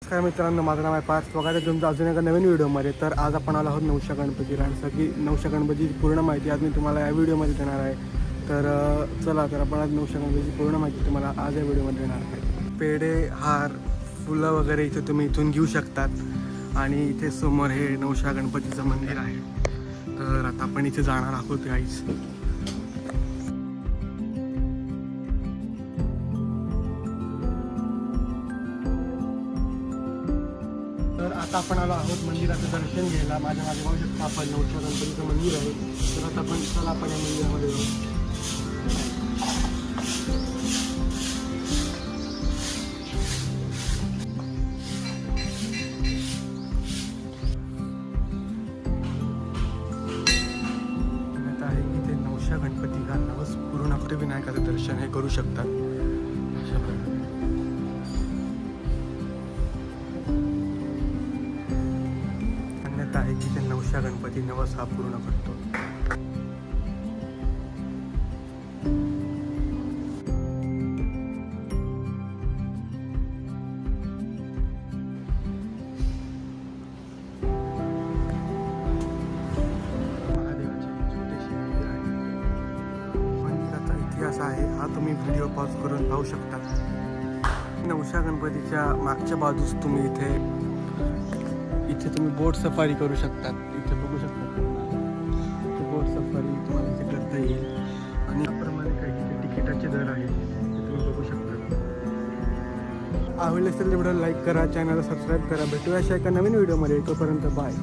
काय मित्रांनो, माझं नाव आहे पार्थ. स्वागत आहे तुमचं अजून एका नवीन व्हिडिओमध्ये. तर आज आपण आलो आहोत नवशा गणपतीला आणि सगळी नवशा गणपतीची पूर्ण माहिती आज मी तुम्हाला या व्हिडिओमध्ये देणार आहे. तर चला, तर आपण आज नवशा गणपतीची पूर्ण माहिती तुम्हाला आज या व्हिडिओमध्ये देणार आहे. पेढे, हार, फुलं वगैरे इथे तुम्ही इथून घेऊ शकतात आणि इथे समोर हे नवशा गणपतीचं मंदिर आहे. तर आता आपण इथे जाणार आहोत गाईस. तर आता आपण आलो आहोत मंदिराचं दर्शन घ्यायला. माझ्या मागे बघू शकता आपण नवशा गणपतीचं मंदिर आहे. तर आता आपण या मंदिरामध्ये जाऊ. आता आहे की ते नवशा गणपती हा नवस पूर्ण विनायकाचं दर्शन हे करू शकतात. अशा प्रकारे आहे की ते नवशा गणपती नवस हा पूर्ण करतो. महादेवाचे छोटेसे मंदिर आहे. मंदिराचा इतिहास आहे हा तुम्ही व्हिडिओ पॉज करून पाहू शकता. नवशा गणपतीच्या मागच्या बाजूस तुम्ही इथे तुम्ही बोट सफारी करू शकतात. इथे बघू शकता बोट सफारी तुम्हाला इथे करता येईल आणि याप्रमाणे काही इथे तिकिटाचे दर आहेत ते तुम्ही बघू शकता. आवडले असेल तर व्हिडिओ लाईक करा, चॅनलला सबस्क्राईब करा. भेटूया अशा एका नवीन व्हिडिओमध्ये. तोपर्यंत बाय.